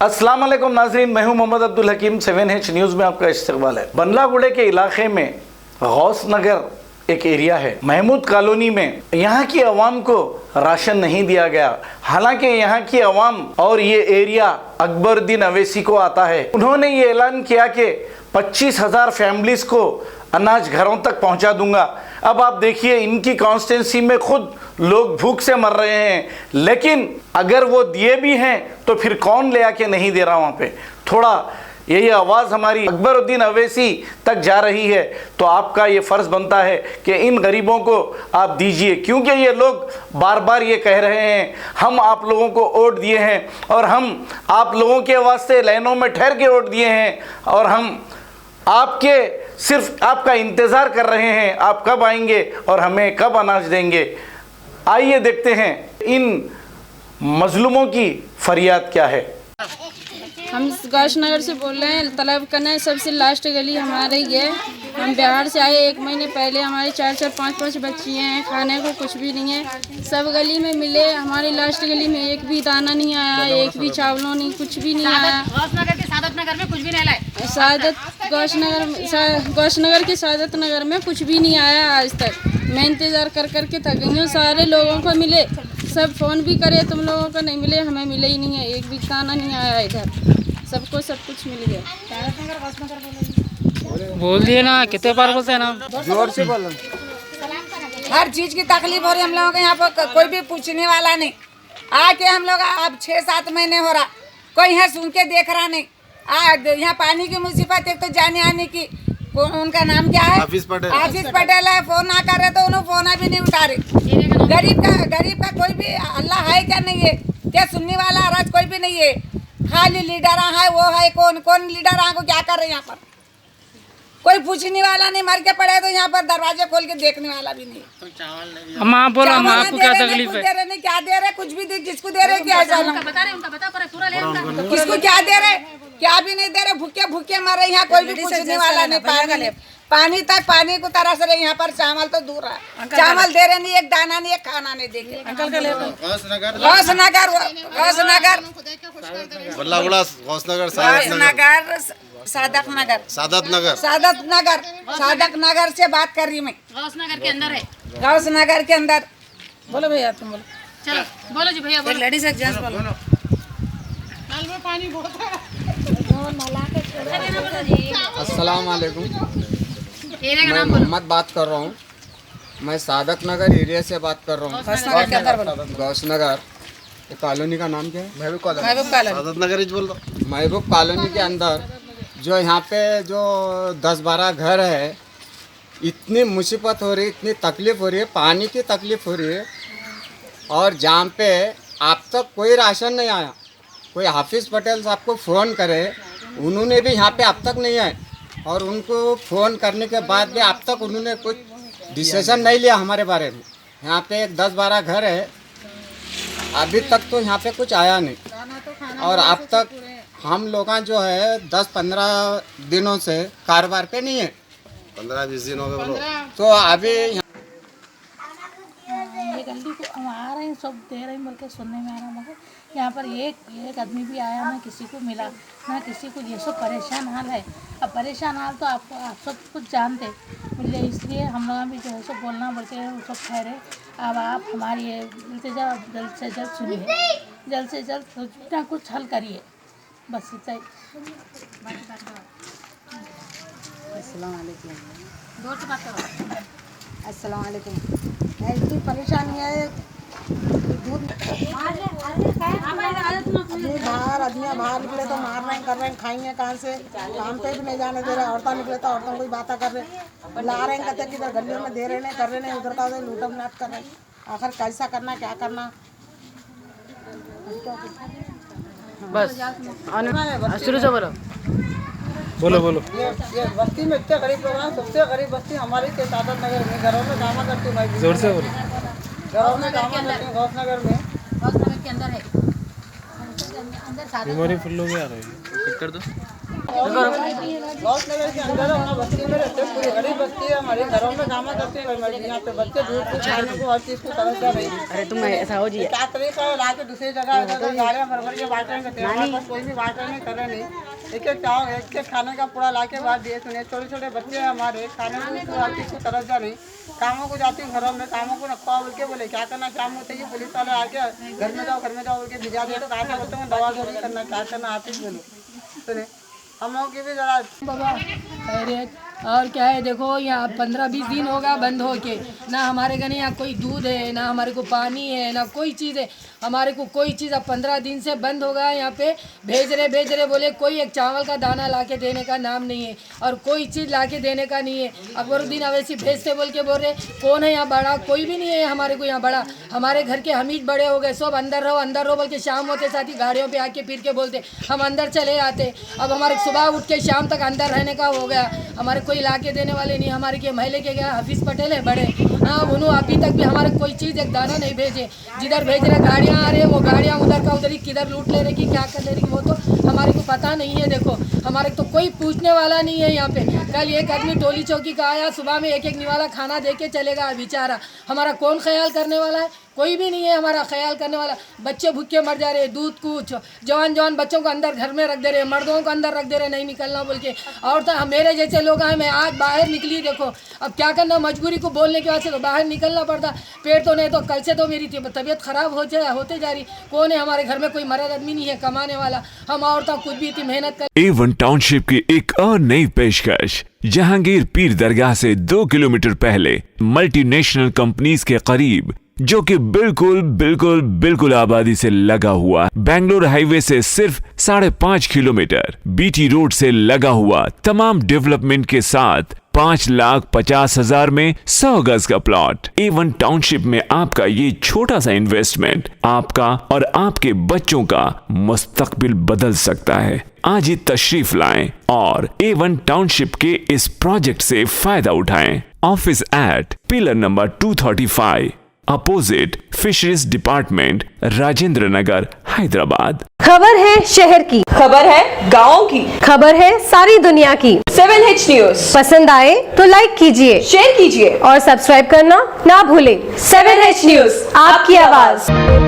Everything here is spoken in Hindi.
अस्सलाम वालेकुम नाज़रीन, मैं हूं मोहम्मद अब्दुल हकीम। 7H न्यूज़ में आपका इस्तकबाल है। बंदलागुड़े के इलाके में गौस नगर एक एरिया है, महमूद कॉलोनी में यहाँ की आवाम को राशन नहीं दिया गया। हालांकि यहाँ की आवाम और ये एरिया अकबरुद्दीन अवैसी को आता है। उन्होंने ये ऐलान किया कि 25,000 फैमिलीज को अनाज घरों तक पहुँचा दूंगा। अब आप देखिए, इनकी कॉन्स्टिट्यूंसी में खुद लोग भूख से मर रहे हैं, लेकिन अगर वो दिए भी हैं तो फिर कौन ले आके नहीं दे रहा वहाँ पे। थोड़ा यही आवाज़ हमारी अकबरुद्दीन अवैसी तक जा रही है, तो आपका ये फ़र्ज़ बनता है कि इन गरीबों को आप दीजिए, क्योंकि ये लोग बार बार ये कह रहे हैं हम आप लोगों को वोट दिए हैं और हम आप लोगों के वास्ते लाइनों में ठहर के वोट दिए हैं और हम आपके सिर्फ आपका इंतज़ार कर रहे हैं, आप कब आएंगे और हमें कब अनाज देंगे। आइए देखते हैं इन मजलूमों की फरियाद क्या है। हम गौस नगर से बोल रहे हैं। तलब करना है, सबसे लास्ट गली हमारी है। हम बिहार से आए 1 महीने पहले। हमारे 4-4, 5-5 बच्चियाँ हैं, खाने को कुछ भी नहीं है। सब गली में मिले, हमारी लास्ट गली में एक भी दाना नहीं आया, एक भी चावलों नहीं, कुछ भी नहीं आया। गौस नगर के सादत नगर में कुछ भी नहीं लाए। गौस नगर के सादत नगर में कुछ भी नहीं आया आज तक। मैं इंतज़ार कर कर के थक गई हूँ। सारे लोगों को मिले, सब फ़ोन भी करे, तुम लोगों को नहीं मिले, हमें मिले ही नहीं है। एक भी दाना नहीं आया इधर, सबको सब कुछ मिल गया। बोल दिए ना, कितने बार बोलते हैं ना, जोर से बोलो। हर चीज की तकलीफ हो रही है हम लोगों को। यहाँ पर कोई भी पूछने वाला नहीं। आके हम लोग अब 6-7 महीने हो रहा, कोई यहाँ सुन के देख रहा नहीं। यहाँ पानी की मुसीबत, एक तो जाने आने की, उनका नाम क्या है, आफिस पटेल है। फोन ना कर रहे तो उन्होंने फोन भी नहीं उठा रहे। गरीब का कोई भी अल्लाह है क्या नहीं है, क्या सुनने वाला राज कोई भी नहीं है। खाली लीडर है, वो है कौन लीडर को क्या कर रहे हैं। यहाँ पर कोई पूछने वाला नहीं, मर के पड़े तो यहाँ पर दरवाजे खोल के देखने वाला भी नहीं। हम आप बोला, हम आपको क्या तकलीफ है? दे रहे नहीं, क्या दे रहे, कुछ भी दे, किसको दे रहे, क्या किसको क्या दे रहे, क्या भी नहीं दे रहे। भूखे भूखे मर रहे, यहाँ कोई भी पूछने वाला नहीं। पानी तक पानी को तरस रहे। यहाँ पर चावल तो दूर है, चावल दे रहे नहीं, एक दाना नहीं, एक खाना नहीं देंगे। गौस नगर, सादक नगर से बात कर रही मैं। गौस नगर के अंदर है। गौस नगर के अंदर। बोलो भैया, तुम बोलो। चलो बोलो जी भैया, बोलो। लेडीज एक जेंट्स बोलो। नल में पानी बहुत है। अस्सलाम वालेकुम। एरिया का मैं नाम बोलो। मोहम्मद बात कर रहा हूँ। मैं सादक नगर एरिया से बात कर रहा हूँ। गौस नगर कॉलोनी का नाम क्या है? महबूब कॉलोनी के अंदर जो यहाँ पे जो 10-12 घर है, इतनी मुसीबत हो रही, इतनी तकलीफ़ हो रही है, पानी की तकलीफ़ हो रही है। और जहाँ पे अब तक कोई राशन नहीं आया, कोई हाफिज़ पटेल साहब को फ़ोन करे, उन्होंने भी यहाँ पे अब तक नहीं आए। और उनको फ़ोन करने के बाद भी अब तक उन्होंने कुछ डिसीजन नहीं लिया हमारे बारे में। यहाँ पे एक 10-12 घर है, अभी तक तो यहाँ पे कुछ आया नहीं। और अब तक हम लोग जो है 10-15 दिनों से कारोबार पे नहीं है। 15-20 दिन हो गए बोलो। तो अभी ये गली को हम आ रहे हैं, सब दे रहे हैं बोल के सुनने में आ रहा, मगर यहाँ पर एक आदमी भी आया ना, किसी को मिला ना किसी को। ये सब परेशान हाल है। अब परेशान हाल तो आप सब कुछ जानते मिले, इसलिए हम लोग भी जो है सब बोलना बोलते हैं, सब ठहरे। अब आप हमारी ये इल्तिजा जल्द से जल्द सुनिए, जल्द से जल्द कुछ ना कुछ हल करिए, बस इतना ही। अस्सलाम वालेकुम। ऐसी परेशानी है, बाहर निकले तो मार रहे हैं, कर रहे हैं, खाएंगे कहाँ से, काम पे भी नहीं जाने दे रहे। औरतें निकले तो औरतों को बातें कर रहे, ला रहे हैं, कहते किधर गलियों में दे रहे नहीं, कर रहे नहीं, उधर का लूटम नाट कर रहे हैं। आखिर कैसा करना, क्या करना। बस शुरू से बोलो। बोलो। ये बस्ती में इतने गरीब लोग हैं, सबसे गरीब बस्ती हमारी के सादत नगर में। घरों में काम करती हूँ मैं, जोर से बोलो। घरों में काम करती हूँ गौस नगर में। गौस नगर के अंदर है। बीमारी फुल्लों में आ रही है, कर दो। गौस नगर के अंदर हम बस्ती में रहते, पूरी गरीब बस्ती है हमारे, घरों में काम करते हैं हमारे यहाँ पे बच्चे दूध को खाने को हर चीज़ को समस्या नहीं। अरे तुम ऐसा हो जी, क्या तरीका है ला के दूसरी जगह गाड़ियाँ भर के बांटने करते हैं, हमारे पास कोई भी बांटने नहीं कर रहे नहीं। एक एक खाने का पूरा ला के बांट दिए सुने, छोटे छोटे बच्चे हैं हमारे, खाने को हर चीज़ को तरजा नहीं। कामों को जाती हूँ घरों में, कामों को रखवा बोल के बोले क्या करना, शाम होते ही पुलिस वाले आके घर में जाओ बोल के भिजा दिए, तो कहा था बोलते हैं दवा नहीं करना, क्या करना आप ही बोलो। सुने हम लोग की भी जरा बाबा खैरियत। और क्या है, देखो यहाँ 15-20 दिन होगा बंद हो के, ना हमारे घर यहाँ कोई दूध है, ना हमारे को पानी है, ना कोई चीज़ है, हमारे को कोई चीज़। अब 15 दिन से बंद होगा। यहाँ पे भेज रहे बोले, कोई एक चावल का दाना लाके देने का नाम नहीं है और कोई चीज़ लाके देने का नहीं है। अकबरुद्दीन अवैसी भेजते बोल के बोल रहे, कौन है यहाँ बड़ा, कोई भी नहीं है हमारे को यहाँ बड़ा। हमारे घर के हम ही बड़े हो गए, सब अंदर रहो बोल के शाम होते साथ ही गाड़ियों पे आके फिर के बोलते, हम अंदर चले आते। अब हमारे सुबह उठ के शाम तक अंदर रहने का हो गया, हमारे कोई ला के देने वाले नहीं। हमारे के महले के गया हफीज़ पटेल है बड़े, हाँ उन्होंने अभी तक भी हमारे कोई चीज़ एक दाना नहीं भेजे। जिधर भेज रहे गाड़ियाँ आ रही है, वो गाड़ियाँ उधर का उधर ही किधर लूट ले रही कि क्या कर ले रही वो तो हमारे को पता नहीं है। देखो हमारे तो कोई पूछने वाला नहीं है यहाँ पे। कल एक आदमी टोली चौकी का आया, सुबह में एक निवाला खाना दे के चलेगा बेचारा, हमारा कौन ख्याल करने वाला है? कोई भी नहीं है हमारा ख्याल करने वाला। बच्चे भूखे मर जा रहे, दूध कुछ जवान बच्चों को अंदर घर में रख दे रहे, मर्दों को अंदर रख दे रहे, नहीं निकलना बोल के। और तो मेरे जैसे लोग हैं, मैं आज बाहर निकली, देखो अब क्या करना, मजबूरी को बोलने की वजह से तो बाहर निकलना पड़ता। पेट तो नहीं तो कल से तो मेरी तबीयत खराब होते जा रही। कौन है हमारे घर में, कोई मर्द आदमी नहीं है कमाने वाला। हम औरतें खुद भी इतनी मेहनत कर। A1 टाउनशिप की एक और नई पेशकश, जहांगीर पीर दरगाह से 2 किलोमीटर पहले मल्टीनेशनल कंपनीज के करीब, जो कि बिल्कुल आबादी से लगा हुआ, बेंगलोर हाईवे से सिर्फ 5.5 किलोमीटर, बीटी रोड से लगा हुआ, तमाम डेवलपमेंट के साथ 5,50,000 में 100 गज का प्लॉट। A1 टाउनशिप में आपका ये छोटा सा इन्वेस्टमेंट आपका और आपके बच्चों का मुस्तकबिल बदल सकता है। आज ही तशरीफ लाएं और A1 टाउनशिप के इस प्रोजेक्ट से फायदा उठाएं। Office at pillar number 235, opposite fisheries department, Rajendra Nagar, Hyderabad. खबर है शहर की, खबर है गाँव की, खबर है सारी दुनिया की। 7H न्यूज पसंद आए तो लाइक कीजिए, शेयर कीजिए और सब्सक्राइब करना ना भूलें। 7H न्यूज, आपकी आवाज।